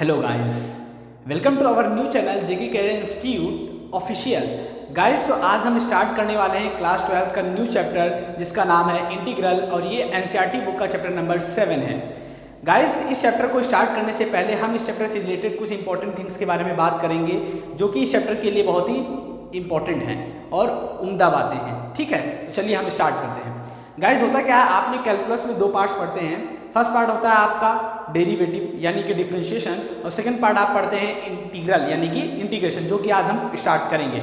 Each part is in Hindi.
Hello guys, welcome to our new channel JK career institute official. Guys, तो आज हम स्टार्ट करने वाले हैं क्लास 12 का न्यू चैप्टर जिसका नाम है इंटीग्रल, और ये एनसीईआरटी बुक का चैप्टर नंबर 7 है। गाइस, इस चैप्टर को स्टार्ट करने से पहले हम इस चैप्टर से रिलेटेड कुछ इंपॉर्टेंट थिंग्स के बारे में बात करेंगे जो कि इस चैप्टर के लिए बहुत ही इंपॉर्टेंट हैं और उम्दा बातें हैं। ठीक है, तो चलिए हम स्टार्ट करते हैं। गाइस, होता क्या है, आपने कैलकुलस में दो पार्ट्स पढ़ते हैं। फर्स्ट पार्ट होता है आपका डेरिवेटिव यानी कि डिफरेंशिएशन, और सेकंड पार्ट आप पढ़ते हैं इंटीग्रल यानी कि इंटीग्रेशन, जो कि आज हम स्टार्ट करेंगे।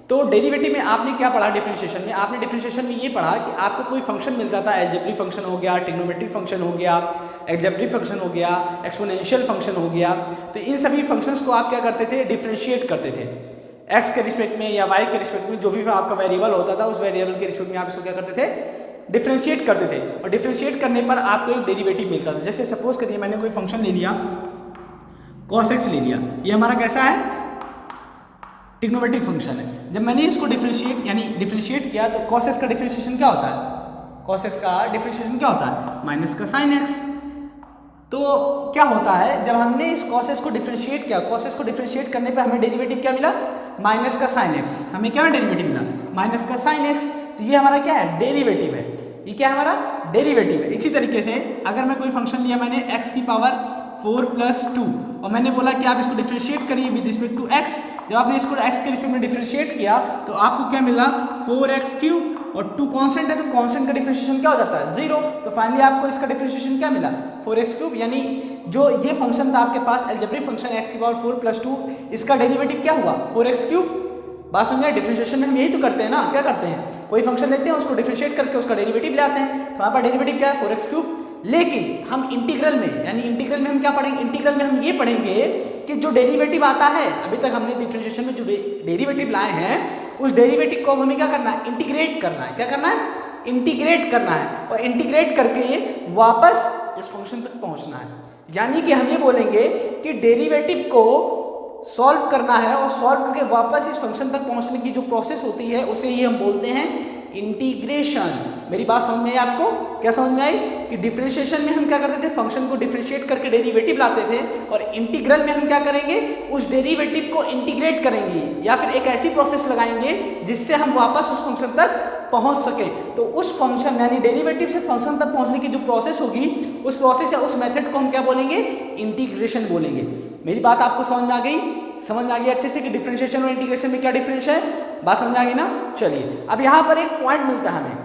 तो डेरिवेटिव में आपने क्या पढ़ा, डिफरेंशिएशन में आपने डिफरेंशिएशन में ये पढ़ा कि आपको कोई फंक्शन मिलता था, अलजेब्रिक फंक्शन हो गया, ट्रिग्नोमेट्रिक फंक्शन हो गया, अलजेब्रिक फंक्शन हो गया, एक्सपोनेंशियल फंक्शन हो गया। तो इन सभी फंक्शंस को आप क्या करते थे, डिफरेंशिएट करते थे। एक्स के रिस्पेक्ट में या वाई के रिस्पेक्ट में जो भी आपका वेरिएबल होता था, उस वेरिएबल के रिस्पेक्ट में आप इसको क्या करते थे, डिफरेंशिएट करते थे। और डिफरेंशिएट करने पर आपको एक डेरिवेटिव मिलता था। जैसे सपोज करिए मैंने कोई फंक्शन ले लिया, cos x ले लिया, ये हमारा कैसा है, ट्रिग्नोमेट्रिक फंक्शन है। जब मैंने इसको डिफरेंशिएट किया तो cos x का डिफरेंशिएशन क्या होता है, cos x का डिफरेंशिएशन क्या होता है, माइनस का sin x। तो क्या होता है, जब हमने इस cos x को डिफरेंशिएट किया, cos x को डिफरेंशिएट करने पे हमें डेरिवेटिव क्या मिला, माइनस का sin x। हमें क्या डेरिवेटिव मिला, माइनस का sin x। तो ये हमारा क्या है, डेरिवेटिव है। ये क्या है, हमारा डेरिवेटिव है। इसी तरीके से अगर मैं कोई फंक्शन लिया मैंने x की पावर 4 + 2, और मैंने बोला कि आप इसको डिफरेंशिएट करिए विद रिस्पेक्ट टू x। जब आपने इसको x के रिस्पेक्ट में डिफरेंशिएट किया तो आपको क्या मिला, 4x³ और 2 कांस्टेंट है, तो कांस्टेंट का डिफरेंशिएशन क्या हो जाता है, 0। तो फाइनली आपको इसका डिफरेंशिएशन क्या मिला, 4x³। यानी जो ये फंक्शन था आपके पास अलजेब्रिक फंक्शन x की पावर 4 + 2, इसका डेरिवेटिव क्या हुआ, 4x³। बात समझ में, डिफरेंशिएशन में हम यही तो करते हैं ना, क्या करते हैं, कोई फंक्शन लेते हैं, उसको डिफरेंशिएट करके उसका डेरिवेटिव ले आते हैं। तो हमारे पास डेरिवेटिव क्या है, 4x³। लेकिन हम इंटीग्रल में, यानी इंटीग्रल में हम क्या पढ़ेंगे, इंटीग्रल में हम ये पढ़ेंगे कि जो डेरिवेटिव आता है, अभी तक हमने डिफरेंशिएशन में जो डेरिवेटिव लाए हैं, उस डेरिवेटिव को हमें क्या करना है, इंटीग्रेट करना है। क्या करना है, इंटीग्रेट करना है, और इंटीग्रेट करके वापस इस फंक्शन तक पहुंचना है। यानी कि हम ये बोलेंगे कि डेरिवेटिव को सॉल्व करना है, और सॉल्व करके वापस इस फंक्शन तक पहुंचने की जो प्रोसेस होती है उसे ही हम बोलते हैं इंटीग्रेशन। मेरी बात समझ में आई आपको, क्या समझ में आई कि डिफरेंशिएशन में हम क्या करते थे, फंक्शन को डिफरेंशिएट करके डेरिवेटिव लाते थे, और इंटीग्रल में हम क्या करेंगे, उस डेरिवेटिव को इंटीग्रेट करेंगे, या फिर एक ऐसी प्रोसेस लगाएंगे जिससे हम वापस उस फंक्शन तक पहुंच सके। तो उस फंक्शन यानी डेरिवेटिव से फंक्शन तक पहुंचने की जो प्रोसेस होगी, उस प्रोसेस या उस मेथड को हम क्या बोलेंगे, इंटीग्रेशन बोलेंगे। मेरी बात आपको समझ में आ गई, समझ में आ गई अच्छे से कि डिफरेंशिएशन और इंटीग्रेशन में क्या डिफरेंस है, बात समझ में आ गई ना। चलिए, अब यहाँ पर एक पॉइंट मिलता है हमें,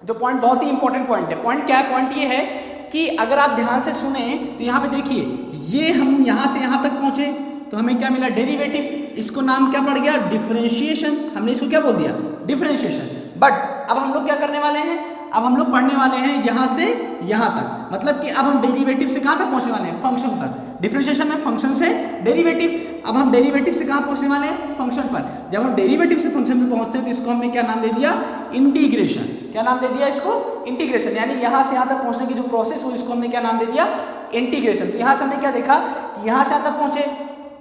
जो पॉइंट बहुत ही इंपॉर्टेंट पॉइंट है। पॉइंट क्या है, पॉइंट ये है कि अगर आप ध्यान से सुने तो यहाँ पे देखिए, ये हम यहाँ से यहाँ तक पहुंचे तो हमें क्या मिला, डेरिवेटिव। इसको नाम क्या पड़ गया, डिफरेंशिएशन। हमने इसको क्या बोल दिया, डिफरेंशिएशन। बट अब हम लोग क्या करने वाले हैं, अब हम लोग पढ़ने वाले हैं यहाँ से यहाँ तक, मतलब कि अब हम डेरिवेटिव से कहाँ तक पहुँचने वाले हैं, फंक्शन तक। डिफरेंशिएशन में फंक्शन से डेरिवेटिव, अब हम डेरिवेटिव से कहाँ पहुँचने वाले हैं, फंक्शन पर। जब हम डेरिवेटिव से फंक्शन पे पहुँचते हैं तो इसको हमने क्या नाम दे दिया, इंटीग्रेशन। क्या नाम दे दिया इसको, इंटीग्रेशन। यानी यहाँ से यहाँ तक पहुँचने की जो प्रोसेस हुई, इसको हमने क्या नाम दे दिया, इंटीग्रेशन। तो यहाँ से हमने क्या देखा कि यहाँ से यहाँ तक पहुँचे,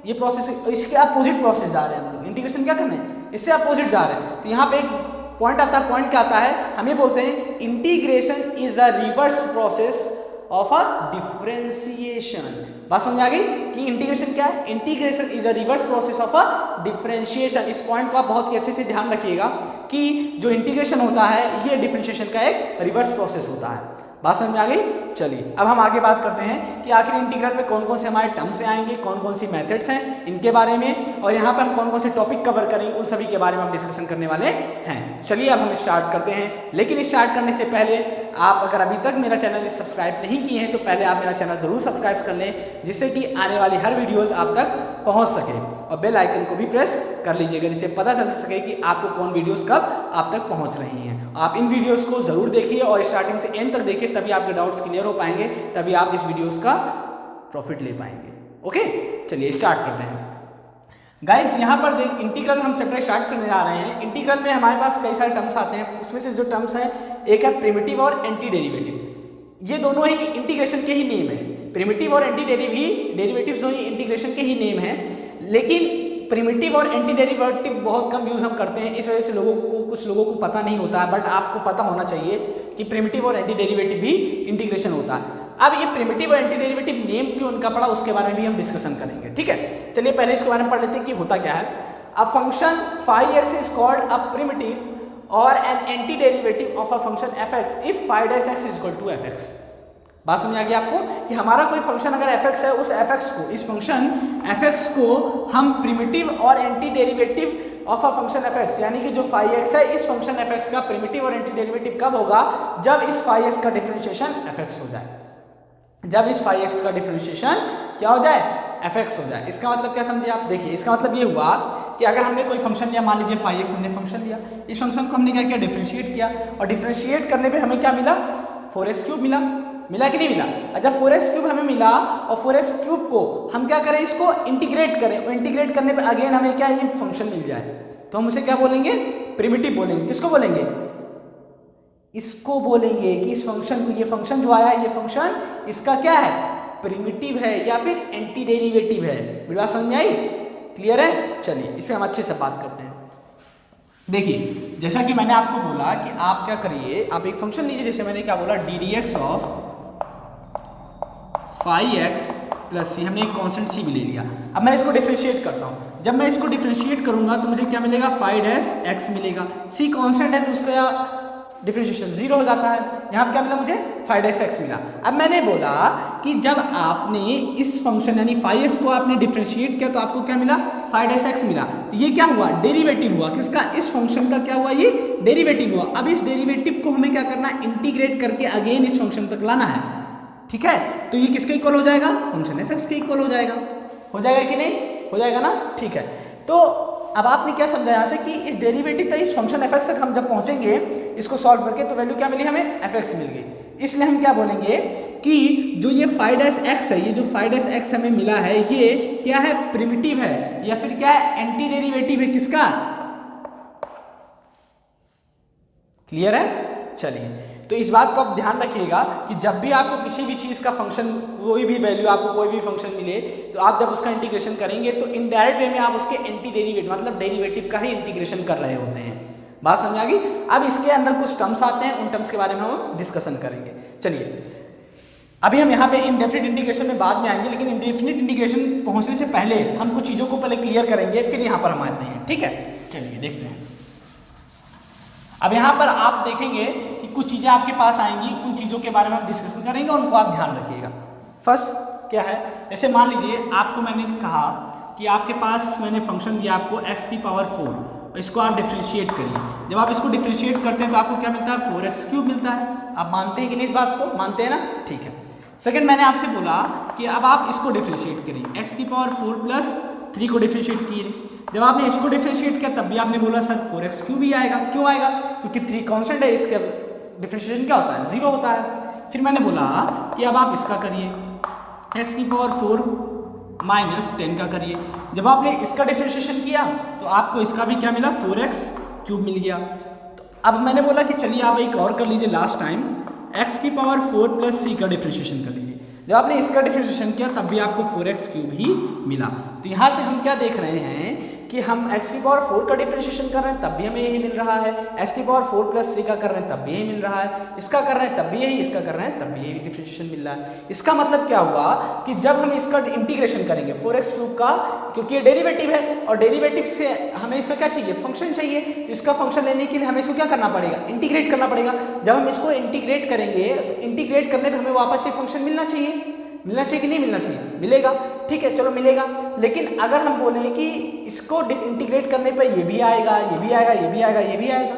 ये प्रोसेस, इसके अपोजिट प्रोसेस जा रहे हैं हम लोग। इंटीग्रेशन क्या करना है, इससे अपोजिट जा रहे हैं। तो यहाँ पे एक पॉइंट आता है, पॉइंट क्या आता है, हम ये बोलते हैं integration is a reverse process of a differentiation. बात समझ आ गई कि इंटीग्रेशन क्या है, integration is a reverse process of a differentiation. इस पॉइंट को आप बहुत ही अच्छे से ध्यान रखिएगा कि जो इंटीग्रेशन होता है ये डिफरेंशिएशन का एक रिवर्स प्रोसेस होता है। बात समझ में आ गई। चलिए, अब हम आगे बात करते हैं कि आखिर इंटीग्रल में कौन कौन से हमारे टर्म्स आएंगे, कौन कौन सी मेथड्स हैं, इनके बारे में, और यहाँ पर हम कौन कौन से टॉपिक कवर करेंगे, उन सभी के बारे में हम डिस्कशन करने वाले हैं। चलिए, अब हम स्टार्ट करते हैं। लेकिन स्टार्ट करने से पहले आप अगर अभी तक मेरा चैनल सब्सक्राइब नहीं किए हैं तो पहले आप मेरा चैनल ज़रूर सब्सक्राइब कर लें, जिससे कि आने वाली हर वीडियोज़ आप तक पहुँच सके, और बेल आइकन को भी प्रेस कर लीजिएगा, जिससे पता चल सके कि आपको कौन वीडियोज़ कब आप तक पहुँच रही हैं। आप इन वीडियोज़ को ज़रूर देखिए और स्टार्टिंग से एंड तक देखिए, तभी आपके डाउट्स क्लियर हो पाएंगे, तभी आप इस वीडियोस का प्रॉफिट ले पाएंगे। ओके, चलिए स्टार्ट करते हैं। गाइस, यहाँ पर देख, इंटीग्रल हम चैप्टर स्टार्ट करने जा रहे हैं। इंटीग्रल में हमारे पास कई सारे टर्म्स आते हैं, उसमें से जो टर्म्स हैं, एक है प्रिमिटिव और एंटी डेरिवेटिव। ये दोनों ही इंटीग्रेशन के ही नेम है। प्रिमिटिव और एंटी डेरिवेटिव जो ही इंटीग्रेशन के ही नेम है, लेकिन प्रिमिटिव और एंटी डेरिवेटिव बहुत कम यूज़ हम करते हैं, इस वजह से कुछ लोगों को पता नहीं होता है। बट आपको पता होना चाहिए कि प्रिमिटिव और एंटी डेरिवेटिव भी इंटीग्रेशन होता है। अब ये प्रिमिटिव और एंटी डेरिवेटिव नेम क्यों उनका पड़ा उसके बारे में भी हम डिस्कशन करेंगे, ठीक है। चलिए पहले इसके बारे में पढ़ लेते हैं कि होता क्या है। A function phi x is called a primitive or an anti derivative of a function fx if phi dash x is equal to fx। बात समझ आ गई आपको कि हमारा कोई फंक्शन अगर fx है, उस fx को, इस फंक्शन fx को हम प्रिमिटिव और anti derivative of a function fx, यानी कि जो phi x है इस फंक्शन fx का प्रिमिटिव और एंटी डेरिवेटिव कब होगा, जब इस phi x का डिफरेंशिएशन fx हो जाए, जब इस phi x का डिफरेंशिएशन क्या हो जाए, fx हो जाए। इसका मतलब क्या समझे आप, देखिए इसका मतलब ये हुआ कि अगर हमने कोई फंक्शन लिया, मान लीजिए phi x हमने फंक्शन लिया, इस फंक्शन को हमने क्या किया, डिफरेंशिएट किया, और डिफरेंशिएट करने पे हमें क्या मिला, 4x क्यूब मिला, मिला कि नहीं मिला। जब 4x क्यूब हमें मिला और 4x क्यूब को हम क्या करें, इसको इंटीग्रेट करें, और इंटीग्रेट करने पे अगेन हमें क्या, ये फंक्शन मिल जाए, तो हम उसे क्या बोलेंगे, प्रिमिटिव बोलेंगे। किसको बोलेंगे, इसको बोलेंगे कि इस फंक्शन को, ये फंक्शन जो आया है, ये फंक्शन इसका क्या है, प्रिमिटिव है या फिर एंटी डेरिवेटिव है। मेरी बात समझ में आई, क्लियर है। चलिए इस पर हम अच्छे से बात करते हैं। देखिए जैसा कि मैंने आपको बोला कि आप क्या करिए, आप एक फंक्शन लीजिए, जैसे मैंने क्या बोला, D D X of phi x plus C, हमने एक कांस्टेंट सी भी ले लिया। अब मैं इसको डिफरेंशिएट करता हूँ, जब मैं इसको डिफरेंशिएट करूंगा तो मुझे क्या मिलेगा, phi dash x मिलेगा। सी कांस्टेंट है तो उसका डिफरेंशिएशन 0 हो जाता है। यहाँ पे क्या मिला मुझे, phi dash x मिला। अब मैंने बोला कि जब आपने इस फंक्शन यानी phi x को आपने डिफरेंशिएट किया तो आपको क्या मिला, phi dash x मिला। तो ये क्या हुआ, डेरिवेटिव हुआ, किसका, इस फंक्शन का क्या हुआ, ये डेरिवेटिव हुआ। अब इस डेरिवेटिव को हमें क्या करना है, इंटीग्रेट करके अगेन इस फंक्शन तक लाना है, ठीक है। तो ये किसके इक्वल हो जाएगा, फंक्शन fx के इक्वल हो जाएगा कि नहीं, हो जाएगा ना, ठीक है। तो अब आपने क्या समझा यहाँ से कि इस डेरिवेटिव तक, इस फंक्शन fx तक हम जब पहुंचेंगे इसको सॉल्व करके, तो वैल्यू क्या मिली हमें, fx मिल गई। इसलिए हम क्या बोलेंगे कि जो ये phi dash x है, ये जो phi dash x हमें मिला है, ये क्या है, प्रिमिटिव है या फिर क्या है, एंटी डेरिवेटिव है किसका, क्लियर है। चलिए तो इस बात को आप ध्यान रखिएगा कि जब भी आपको किसी भी चीज़ का फंक्शन, कोई भी वैल्यू, आपको कोई भी फंक्शन मिले, तो आप जब उसका इंटीग्रेशन करेंगे तो इनडायरेक्ट वे में आप उसके एंटी डेरिवेटिव मतलब डेरिवेटिव का ही इंटीग्रेशन कर रहे होते हैं। बात समझ आ गई। अब इसके अंदर कुछ टर्म्स आते हैं, उन टर्म्स के बारे में हम डिस्कशन करेंगे। चलिए अभी हम यहाँ पे इनडेफिनिट इंटीग्रेशन में बाद में आएंगे, लेकिन इनडेफिनिट इंटीग्रेशन पहुँचने से पहले हम कुछ चीज़ों को पहले क्लियर करेंगे, फिर यहाँ पर हम आते हैं, ठीक है। चलिए देखते हैं। अब यहाँ पर आप देखेंगे कि कुछ चीज़ें आपके पास आएंगी, उन चीज़ों के बारे में हम डिस्कशन करेंगे, उनको आप ध्यान रखिएगा। फर्स्ट क्या है, जैसे मान लीजिए आपको मैंने कहा कि आपके पास मैंने फंक्शन दिया आपको x की पावर 4, इसको आप डिफ्रेंशिएट करिए। जब आप इसको डिफ्रेंशिएट करते हैं तो आपको क्या मिलता है, 4x क्यूब मिलता है। आप मानते हैं कि नहीं, इस बात को मानते हैं ना, ठीक है। सेकेंड, मैंने आपसे बोला कि अब आप इसको डिफ्रेंशिएट करिए, x की पावर 4 प्लस 3 को डिफ्रेंशिएट किए। जब आपने इसको डिफरेंशिएट किया तब भी आपने बोला सर 4x क्यूब ही आएगा। क्यों आएगा, क्योंकि 3 कांस्टेंट है, इसका डिफरेंशिएशन क्या होता है, 0 होता है। फिर मैंने बोला कि अब आप इसका करिए, x की पावर 4 माइनस 10 का करिए। जब आपने इसका डिफरेंशिएशन किया तो आपको इसका भी क्या मिला, 4x क्यूब मिल गया। तो अब मैंने बोला कि चलिए आप एक और कर लीजिए लास्ट टाइम, x की पावर 4 प्लस c का डिफरेंशिएशन कर लीजिए। जब आपने इसका डिफरेंशिएशन किया तब भी आपको 4x क्यूब ही मिला। तो यहाँ से हम क्या देख रहे हैं कि हम x की पावर 4 का डिफरेंशिएशन कर रहे हैं तब भी हमें यही मिल रहा है, x की पावर 4 प्लस 3 का कर रहे हैं तब भी यही मिल रहा है, इसका कर रहे हैं तब भी यही, इसका कर रहे हैं तब भी यही डिफरेंशिएशन मिल रहा है। इसका मतलब क्या हुआ कि जब हम इसका इंटीग्रेशन करेंगे 4x क्यूब का, क्योंकि ये डेरिवेटिव है और डेरिवेटिव से हमें इसका क्या चाहिए, फंक्शन चाहिए, तो इसका फंक्शन लेने के लिए हमें इसको क्या करना पड़ेगा, इंटीग्रेट करना पड़ेगा। जब हम इसको इंटीग्रेट करेंगे तो इंटीग्रेट करने पर हमें वापस ये फंक्शन मिलना चाहिए, मिलना चाहिए कि नहीं मिलना चाहिए, मिलेगा, ठीक है, चलो मिलेगा। लेकिन अगर हम बोलें कि इसको इंटीग्रेट करने पर ये भी आएगा, ये भी आएगा, ये भी आएगा, ये भी आएगा,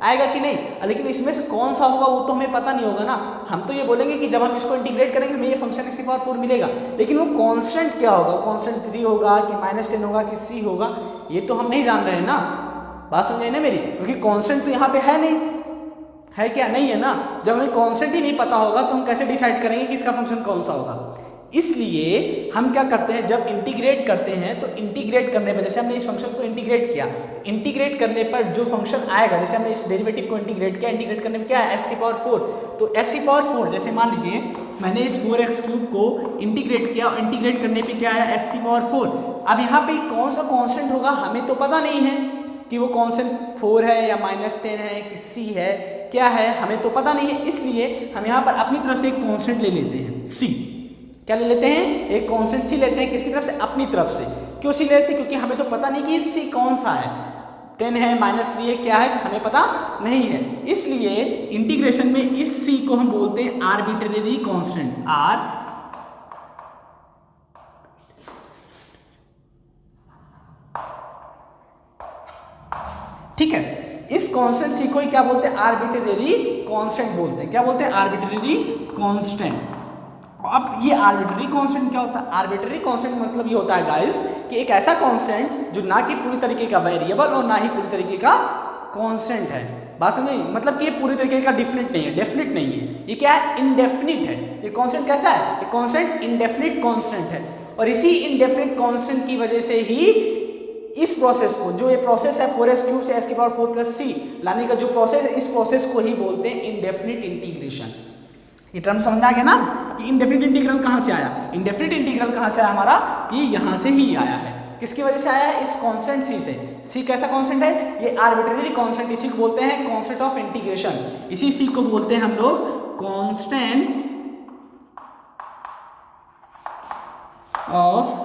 आएगा कि नहीं, लेकिन इसमें से कौन सा होगा वो तो हमें पता नहीं होगा ना। हम तो ये बोलेंगे कि जब हम इसको इंटीग्रेट करेंगे हमें ये फंक्शन x की पावर 4 मिलेगा, लेकिन वो कांस्टेंट क्या होगा, कांस्टेंट 3 होगा कि -10 होगा कि c होगा, ये तो हम नहीं जान रहे हैं ना। बात समझे ना मेरी, क्योंकि कांस्टेंट तो यहाँ पे है नहीं, है क्या, नहीं है ना। जब हमें कांस्टेंट ही नहीं पता होगा तो हम कैसे डिसाइड करेंगे कि इसका फंक्शन कौन सा होगा। इसलिए हम क्या करते हैं, जब इंटीग्रेट करते हैं तो इंटीग्रेट करने पर, जैसे हमने इस फंक्शन को इंटीग्रेट किया, तो इंटीग्रेट करने पर जो फंक्शन आएगा, जैसे हमने इस डेरिवेटिव को इंटीग्रेट किया, इंटीग्रेट करने में क्या है, x की पावर 4, तो x की पावर 4, जैसे मान लीजिए मैंने इस 4x क्यूब को इंटीग्रेट किया और इंटीग्रेट करने पर क्या आया, x की पावर 4। अब यहाँ पे कौन सा कॉन्स्टेंट होगा हमें तो पता नहीं है कि वो कॉन्स्टेंट 4 है या -10 है कि c है क्या है हमें तो पता नहीं है, इसलिए हम यहाँ पर अपनी तरफ से एक कांस्टेंट ले लेते हैं सी। क्या ले लेते हैं? एक कांस्टेंट सी लेते हैं, किसकी तरफ से? अपनी तरफ से। क्यों सी लेते हैं? क्योंकि हमें तो पता नहीं कि सी कौन सा है, 10 है, -3 है, क्या है हमें पता नहीं है, इसलिए इंटीग्रेशन में इस सी को हम बोलते हैं आर्बिट्रेरी कांस्टेंट, ठीक है। इस कांस्टेंट सी को ही क्या बोलते हैं? आर्बिट्रेरी कांस्टेंट बोलते हैं। क्या बोलते हैं? Arbitrary constant. अब ये आर्बिट्रेरी कांस्टेंट क्या होता है? आर्बिट्रेरी कांस्टेंट मतलब ये होता है गाइस कि एक ऐसा कांस्टेंट जो ना कि पूरी तरीके का वेरिएबल और ना ही पूरी तरीके का कांस्टेंट है। बात समझे? मतलब कि ये पूरी तरीके का डिफिनिट नहीं है, डेफिनिट नहीं है, ये क्या है? इनडेफिनिट है। ये कांस्टेंट कैसा है? ये कांस्टेंट इनडेफिनिट कांस्टेंट है, और इसी इनडेफिनिट कांस्टेंट की वजह से ही इस प्रोसेस को, जो ये प्रोसेस है 4x³ से s⁴ लाने का जो प्रोसेस है, इस प्रोसेस को ही बोलते हैं इनडेफिनिट इंटीग्रेशन। ये टर्म समझ में आ गया ना कि इनडेफिनिट इंटीग्रल कहाँ से आया? इनडेफिनिट इंटीग्रल कहाँ से आया हमारा? ये यहाँ से ही आया है। किसकी वजह से आया है? इस कांस्टेंट सी से। सी कैसा कांस्टेंट है? ये आर्बिट्रेरी कांस्टेंट, इसी को बोलते हैं कांस्टेंट ऑफ इंटीग्रेशन। इसी सी को बोलते हैं हम लोग कांस्टेंट ऑफ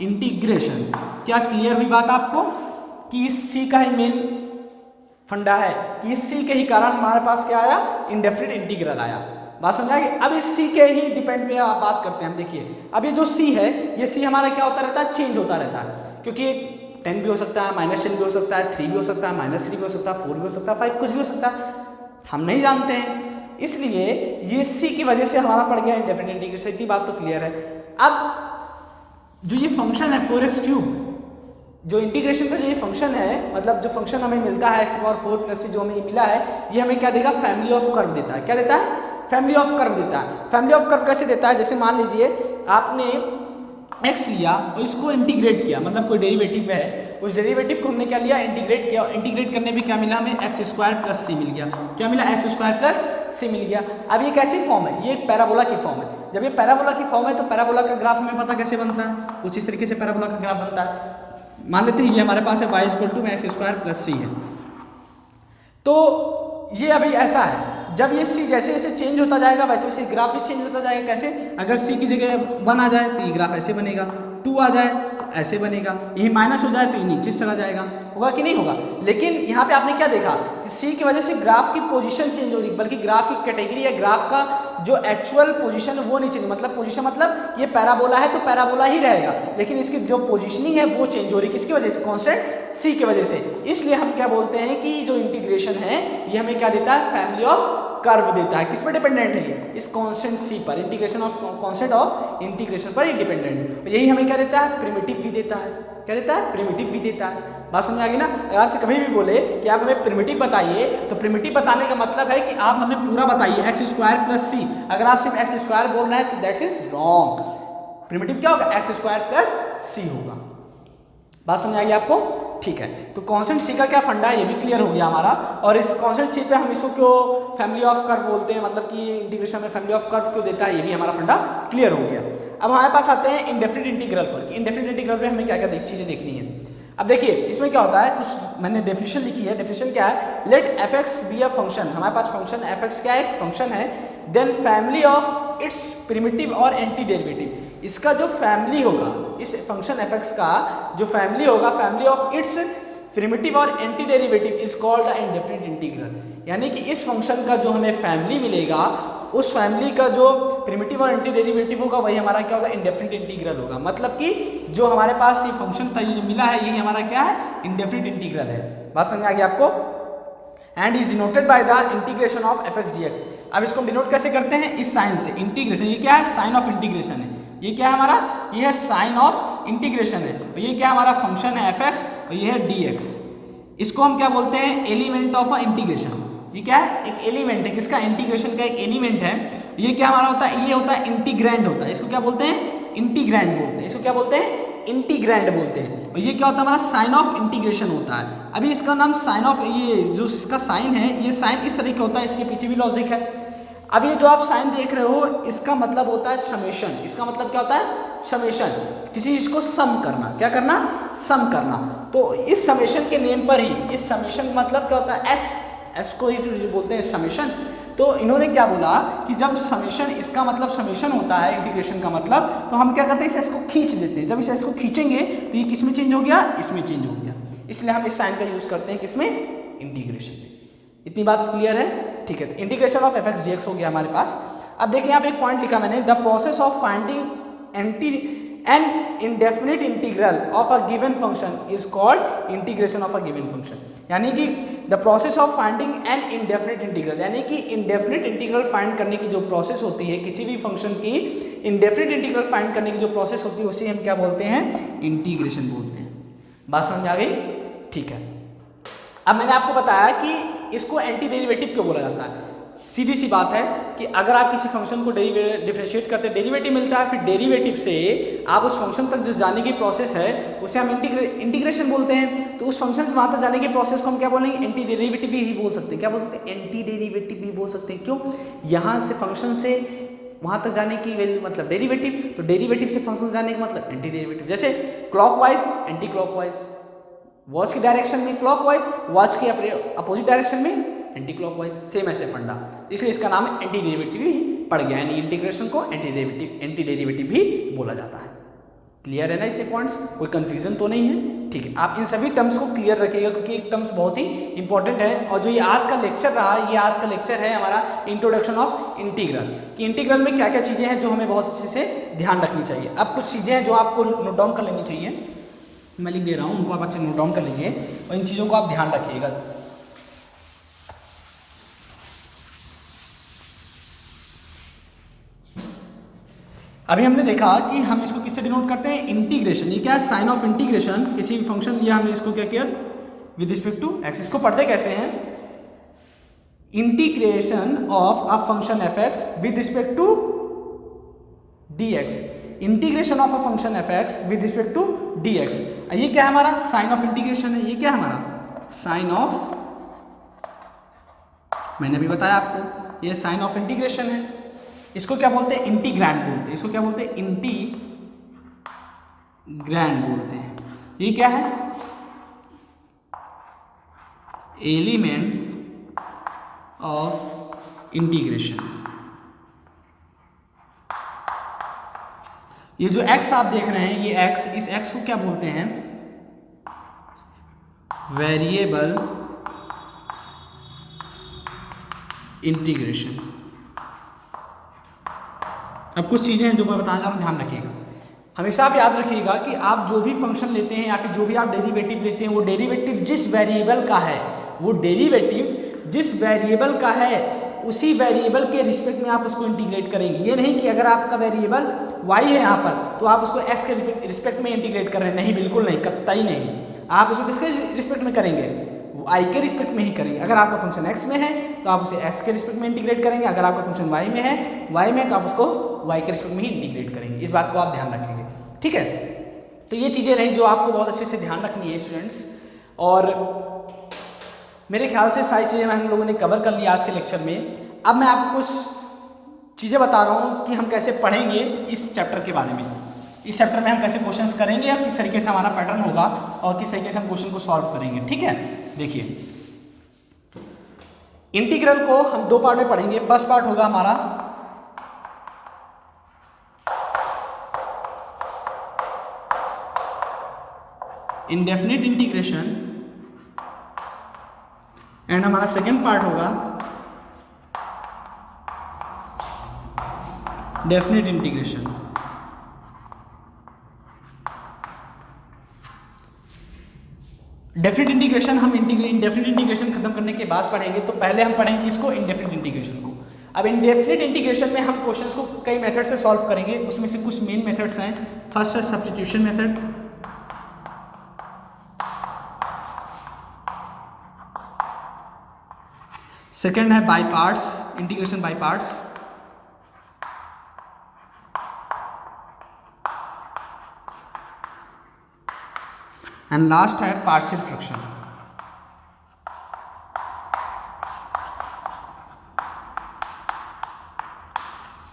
इंटीग्रेशन। क्या क्लियर हुई बात आपको कि इस सी का ही मेन फंडा है कि इस सी के ही कारण हमारे पास क्या आया? इनडेफिनिट इंटीग्रल आया। बात समझ आ गई? अब इस सी के ही डिपेंड पे आप बात करते हैं। हम देखिए अब ये जो सी है, ये सी हमारा क्या होता रहता है? चेंज होता रहता है, क्योंकि 10 भी हो सकता है, -10 भी हो सकता है, 3 भी हो सकता है, -3 भी हो सकता है, 4 भी हो सकता है, 5 कुछ भी हो सकता है, हम नहीं जानते हैं। इसलिए ये सी की वजह से हमारा पड़ गया इनडेफिनिट इंटीग्रेशन। इतनी बात तो क्लियर है। अब जो ये फंक्शन है 4x³, जो इंटीग्रेशन का जो ये फंक्शन है, मतलब जो फंक्शन हमें मिलता है x⁴ + c, जो हमें मिला है, ये हमें क्या देगा? फैमिली ऑफ कर्व देता है। क्या देता है? फैमिली ऑफ कर्व देता है। फैमिली ऑफ कर्व कैसे देता है? जैसे मान लीजिए आपने x लिया और इसको इंटीग्रेट किया, मतलब कोई डेरिवेटिव है, उस डेरिवेटिव को हमने क्या लिया? इंटीग्रेट किया, और इंटीग्रेट करने पे क्या मिला हमें? x² + c मिल गया। क्या मिला? x² + c मिल गया। अब ये कैसी फॉर्म है? ये एक पैराबोला की फॉर्म है। जब ये पैराबोला की फॉर्म है तो पैराबोला का ग्राफ हमें पता कैसे बनता है? कुछ इस तरीके से पैराबोला का ग्राफ बनता है। मान लेते हैं ये हमारे पास है y = x² + c है, तो ये अभी ऐसा है, जब ये c जैसे जैसे चेंज होता जाएगा वैसे वैसे ग्राफ भी चेंज होता जाएगा। कैसे? अगर c की जगह 1 आ जाए तो ये ग्राफ ऐसे बनेगा, 2 आ जाए तो ऐसे बनेगा, यही माइनस हो जाए तो ये नीचे चला जाएगा। होगा कि नहीं होगा? लेकिन यहाँ पे आपने क्या देखा कि c की वजह से ग्राफ की पोजीशन चेंज हो रही, बल्कि ग्राफ की कैटेगरी या ग्राफ का जो एक्चुअल पोजीशन है वो नहीं चेंज। मतलब पोजीशन मतलब ये पैराबोला है तो पैराबोला ही रहेगा, लेकिन इसकी जो पोजीशनिंग है वो चेंज हो रही है। किसकी वजह से? कांस्टेंट c की वजह से। इसलिए हम क्या बोलते हैं कि जो इंटीग्रेशन है ये हमें क्या देता है? फैमिली ऑफ कर्व देता है। किस पर डिपेंडेंट है? इस कांस्टेंट सी पर, integration of constant of integration पर इंडिपेंडेंट। यही हमें क्या देता है? प्रिमिटिव भी देता है। क्या देता है? प्रिमिटिव भी देता है। बात समझ आ गई ना? अगर आपसे कभी भी बोले कि आप हमें प्रिमिटिव बताइए, तो प्रिमिटिव बताने का मतलब है कि आप हमें पूरा बताइए x² + c। अगर आप सिर्फ x² बोल रहे हैं तो दैट्स इज रॉन्ग। प्रिमिटिव क्या होगा? x² + c होगा। बात समझ आ गई आपको? ठीक है, तो कांस्टेंट सी का क्या फंडा है ये भी क्लियर हो गया हमारा। और इस कांस्टेंट सी पे हम इसको क्यों फैमिली ऑफ कर्व बोलते हैं, मतलब कि इंटीग्रेशन में फैमिली ऑफ कर्व क्यों देता है, ये भी हमारा फंडा क्लियर हो गया। अब हमारे पास आते हैं इनडेफिनिट इंटीग्रल पर कि इनडेफिनिट इंटीग्रल पे हमें क्या क्या चीज़ें देखनी है। अब देखिए इसमें क्या होता है, कुछ मैंने डेफिनेशन लिखी है। डेफिनेशन क्या है? Let f(x) be a function. हमारे पास फंक्शन f(x) क्या है? एक फंक्शन है। Then family of its primitive और एंटी डेरिवेटिव। इसका जो फैमिली होगा, इस फंक्शन f(x) का जो फैमिली होगा, फैमिली ऑफ इट्स प्रिमिटिव और anti derivative is called the indefinite integral. यानी कि इस फंक्शन का जो हमें फैमिली मिलेगा, उस फैमिली का जो प्रिमिटिव और एंटी डेरिवेटिव होगा वही हमारा क्या होगा? इनडेफिनिट इंटीग्रल होगा। मतलब कि जो हमारे पास ये फंक्शन था, ये जो मिला है, यही हमारा क्या है? इनडेफिनिट इंटीग्रल है। बात समझ में आ गई आपको? And is denoted by the integration of f(x) dx। अब इसको हम डिनोट कैसे करते हैं? इस साइन से। इंटीग्रेशन, ये क्या है? साइन ऑफ इंटीग्रेशन है। ये क्या है हमारा? ये है साइन ऑफ इंटीग्रेशन है। और ये क्या हमारा फंक्शन है? f(x) और ये है dx। इसको हम क्या बोलते हैं? Element of a integration. ये क्या है? एक एलिमेंट है। किसका? इंटीग्रेशन का एक एलिमेंट है। ये क्या हमारा होता है? ये होता है इंटीग्रैंड होता है। इसको क्या बोलते हैं? इंटीग्रैंड बोलते हैं। इसको क्या बोलते हैं? इंटीग्रैंड बोलते हैं। और ये क्या होता है? हमारा साइन ऑफ इंटीग्रेशन होता है। अभी इसका नाम साइन ऑफ, ये जो इसका साइन है, ये साइन इस तरीके होता है, इसके पीछे भी लॉजिक है। अब ये जो आप साइन देख रहे हो, इसका मतलब होता है समेशन। इसका मतलब क्या होता है? समेशन। किसी चीज को सम करना। क्या करना? सम करना। तो इस समेशन के नेम पर ही, इस समेशन मतलब क्या होता है? एस एस को ही बोलते हैं समेशन। तो इन्होंने क्या बोला कि जब समेशन, इसका मतलब समेशन होता है इंटीग्रेशन का मतलब, तो हम क्या करते हैं, इस एस को खींच देते हैं। जब इस एस को खींचेंगे तो ये किस में चेंज हो गया, इसमें चेंज हो गया, इसलिए हम इस साइन का यूज करते हैं किसमें, इंटीग्रेशन में। इतनी बात क्लियर है, ठीक है। तो integration of F x D x हो गया हमारे पास। अब देखिए यहाँ पे एक पॉइंट लिखा मैंने, the process of finding N indefinite integral of a given function is called integration of a given function. यानी कि the process of finding N indefinite integral, यानी कि इंडेफिनिट इंटीग्रल फाइंड करने की जो प्रोसेस होती है किसी भी फंक्शन की, इंडेफिनिट इंटीग्रल फाइंड करने की जो प्रोसेस होती है उसे हम क्या बोलते हैं, इंटीग्रेशन बोलते हैं। बात समझ आ गई, ठीक है। अब मैंने आपको बताया कि इसको एंटी डेरिवेटिव क्यों बोला जाता है। सीधी सी बात है कि अगर आप किसी फंक्शन को डिफरेंशिएट करते हैं, डेरिवेटिव मिलता है, फिर डेरिवेटिव से आप उस फंक्शन तक जो जाने की प्रोसेस है उसे हम इंटीग्रेशन बोलते हैं। तो उस फंक्शन से वहाँ तक जाने की प्रोसेस को हम क्या बोलेंगे, एंटी डेरिवेटिव भी बोल सकते हैं। क्या बोल सकते हैं, एंटी डेरिवेटिव भी बोल सकते हैं। क्यों, यहाँ से फंक्शन से वहाँ तक जाने की वैल्यू मतलब डेरिवेटिव, तो डेरिवेटिव से फंक्शन जाने का मतलब एंटी डेरिवेटिव। जैसे क्लॉकवाइज एंटी क्लॉकवाइज, वॉच की डायरेक्शन में क्लॉकवाइज, वॉच के अपोजिट डायरेक्शन में एंटी क्लॉकवाइज, सेम ऐसे फंडा, इसलिए इसका नाम एंटी डेरिवेटिव ही पड़ गया, यानी इंटीग्रेशन को एंटी डेरिवेटिव भी बोला जाता है। क्लियर है ना इतने पॉइंट्स, कोई कंफ्यूजन तो नहीं है, ठीक है। आप इन सभी टर्म्स को क्लियर रखिएगा क्योंकि एक टर्म्स बहुत ही इंपॉर्टेंट है। और जो ये आज का लेक्चर रहा, ये आज का लेक्चर है हमारा इंट्रोडक्शन ऑफ इंटीग्रल, कि इंटीग्रल में क्या क्या चीज़ें हैं जो हमें बहुत अच्छे से ध्यान रखनी चाहिए। अब कुछ चीज़ें हैं जो आपको नोट डाउन कर लेनी चाहिए, मैं लिख दे रहा हूँ, उनको आप अच्छे नोट डाउन कर लीजिए और इन चीज़ों को आप ध्यान रखिएगा। अभी हमने देखा कि हम इसको किससे डिनोट करते हैं, इंटीग्रेशन। ये क्या है, साइन ऑफ इंटीग्रेशन, किसी भी फंक्शन लिया हमने, इसको क्या किया, विद रिस्पेक्ट टू एक्स। इसको पढ़ते कैसे हैं, integration of a function f x with respect to d x, integration of a function f x with respect to d x. ये क्या है हमारा, साइन ऑफ इंटीग्रेशन है। ये क्या है हमारा, साइन ऑफ, मैंने अभी बताया आपको, ये साइन ऑफ इंटीग्रेशन है। इसको क्या बोलते हैं, इंटीग्रैंड बोलते हैं। इसको क्या बोलते हैं, इंटीग्रैंड बोलते हैं। ये क्या है, एलिमेंट ऑफ इंटीग्रेशन। ये जो x आप देख रहे हैं, ये x, इस x को क्या बोलते हैं, वेरिएबल इंटीग्रेशन। अब कुछ चीज़ें हैं जो मैं बताना चाह रहा हूँ, ध्यान रखिएगा। हमेशा आप याद रखिएगा कि आप जो भी फंक्शन लेते हैं या फिर जो भी आप डेरिवेटिव लेते हैं, वो डेरिवेटिव जिस वेरिएबल का है, वो डेरिवेटिव जिस वेरिएबल का है उसी वेरिएबल के रिस्पेक्ट में आप उसको इंटीग्रेट करेंगे। ये नहीं कि अगर आपका वेरिएबल y है यहाँ पर तो आप उसको x के रिस्पेक्ट में इंटीग्रेट कर रहे हैं, नहीं, बिल्कुल नहीं, कतई नहीं। आप उसको किसके रिस्पेक्ट में करेंगे, वो i के रिस्पेक्ट में ही करेंगे। अगर आपका फंक्शन x में है तो आप उसे x के रिस्पेक्ट में इंटीग्रेट करेंगे, अगर आपका फंक्शन y में है, y में, तो आप उसको y के रिस्पेक्ट में ही इंटीग्रेट करेंगे। इस बात को आप ध्यान रखेंगे, ठीक है। तो ये चीज़ें रही जो आपको बहुत अच्छे से ध्यान रखनी है स्टूडेंट्स। और मेरे ख्याल से सारी चीज़ें हम लोगों ने कवर कर ली आज के लेक्चर में। अब मैं आपको कुछ चीज़ें बता रहा हूँ कि हम कैसे पढ़ेंगे इस चैप्टर के बारे में। इस चैप्टर में हम कैसे क्वेश्चंस करेंगे या किस तरीके से हमारा पैटर्न होगा और किस तरीके से हम क्वेश्चन को सॉल्व करेंगे, ठीक है। देखिए, इंटीग्रल को हम दो पार्ट में पढ़ेंगे। फर्स्ट पार्ट होगा हमारा इंडेफिनिट इंटीग्रेशन एंड हमारा सेकेंड पार्ट होगा डेफिनिट इंटीग्रेशन। डेफिनिट इंटीग्रेशन हम इंडेफिनिट इंटीग्रेशन खत्म करने के बाद पढ़ेंगे। तो पहले हम पढ़ेंगे किसको, इंडेफिनिट इंटीग्रेशन को। अब इंडेफिनिट इंटीग्रेशन में हम क्वेश्चंस को कई मेथड से सॉल्व करेंगे। उसमें से कुछ मेन मेथड्स हैं। फर्स्ट है सब्स्टिट्यूशन मेथड, सेकेंड है by parts, integration by parts, and last है पार्शियल फ्रैक्शन।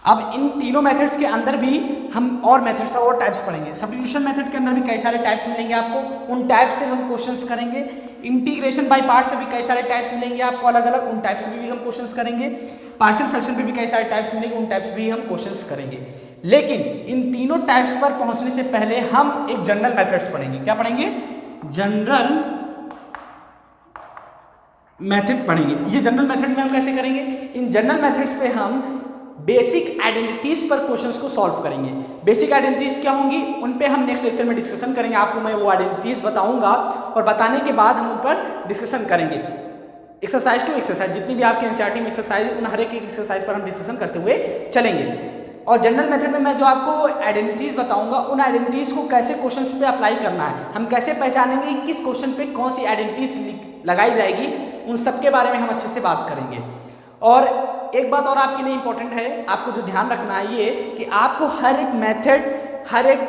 अब इन तीनों मेथड्स के अंदर भी हम और मेथड्स और टाइप्स पढ़ेंगे। सब्स्टिट्यूशन मेथड के अंदर भी कई सारे टाइप्स मिलेंगे आपको, उन टाइप्स से हम क्वेश्चंस करेंगे। इंटीग्रेशन बाय पार्ट्स से भी कई सारे टाइप्स मिलेंगे आपको अलग अलग, उन टाइप्स में भी हम क्वेश्चंस करेंगे। पार्शियल फ्रैक्शन पे भी कई सारे टाइप्स मिलेंगे, उन टाइप्स भी हम क्वेश्चंस करेंगे। लेकिन इन तीनों टाइप्स पर पहुंचने से पहले हम एक जनरल मेथड्स पढ़ेंगे। क्या पढ़ेंगे? जनरल मेथड पढ़ेंगे। ये जनरल मेथड में हम कैसे करेंगे? इन जनरल मेथड्स पे हम बेसिक आइडेंटिटीज पर क्वेश्चंस को सॉल्व करेंगे। बेसिक आइडेंटिटीज क्या होंगी, उन पे हम नेक्स्ट लेक्चर में डिस्कशन करेंगे। आपको मैं वो आइडेंटिटीज बताऊंगा और बताने के बाद हम उन पर डिस्कशन करेंगे। एक्सरसाइज टू एक्सरसाइज, जितनी भी आपके एनसीईआरटी में एक्सरसाइज, उन हर एक एक्सरसाइज पर हम डिस्कशन करते हुए चलेंगे। और जनरल मेथड में मैं जो आपको आइडेंटिटीज बताऊंगा, उन आइडेंटिटीज को कैसे क्वेश्चंस पे अप्लाई करना है, हम कैसे पहचानेंगे कि किस क्वेश्चन पे कौन सी आइडेंटिटीज लगाई जाएगी, उन सब के बारे में हम अच्छे से बात करेंगे। और एक बात और आपके लिए इंपॉर्टेंट है, आपको जो ध्यान रखना है ये कि आपको हर एक मेथड, हर एक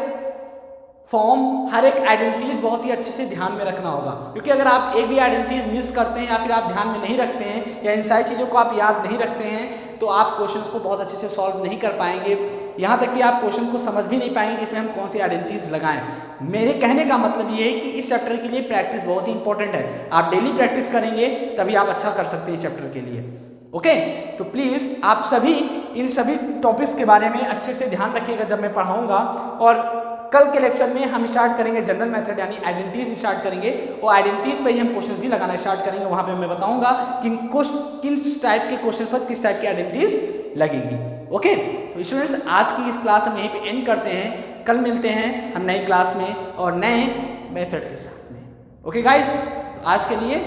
फॉर्म, हर एक आइडेंटिटीज बहुत ही अच्छे से ध्यान में रखना होगा। क्योंकि अगर आप एक भी आइडेंटिटीज मिस करते हैं या फिर आप ध्यान में नहीं रखते हैं या इन सारी चीज़ों को आप याद नहीं रखते हैं तो आप क्वेश्चंस को बहुत अच्छे से सॉल्व नहीं कर पाएंगे। यहाँ तक कि आप क्वेश्चन को समझ भी नहीं पाएंगे कि इसमें हम कौन सी आइडेंटिटीज लगाएं। मेरे कहने का मतलब ये है कि इस चैप्टर के लिए प्रैक्टिस बहुत ही इंपॉर्टेंट है। आप डेली प्रैक्टिस करेंगे तभी आप अच्छा कर सकते हैं इस चैप्टर के लिए। ओके, तो प्लीज़ आप सभी इन सभी टॉपिक्स के बारे में अच्छे से ध्यान रखिएगा जब मैं पढ़ाऊँगा। और कल के लेक्चर में हम स्टार्ट करेंगे जनरल मेथड यानी आइडेंटिटीज स्टार्ट करेंगे, और आइडेंटिटीज पे ही हम क्वेश्चन भी लगाना स्टार्ट करेंगे। वहाँ पे मैं बताऊंगा कि किस टाइप के क्वेश्चन पर किस टाइप की आइडेंटिटीज लगेगी। ओके, तो स्टूडेंट्स आज की इस क्लास हम यहीं पे एंड करते हैं। कल मिलते हैं हम नई क्लास में और नए मेथड के साथ में। ओके गाइस, तो आज के लिए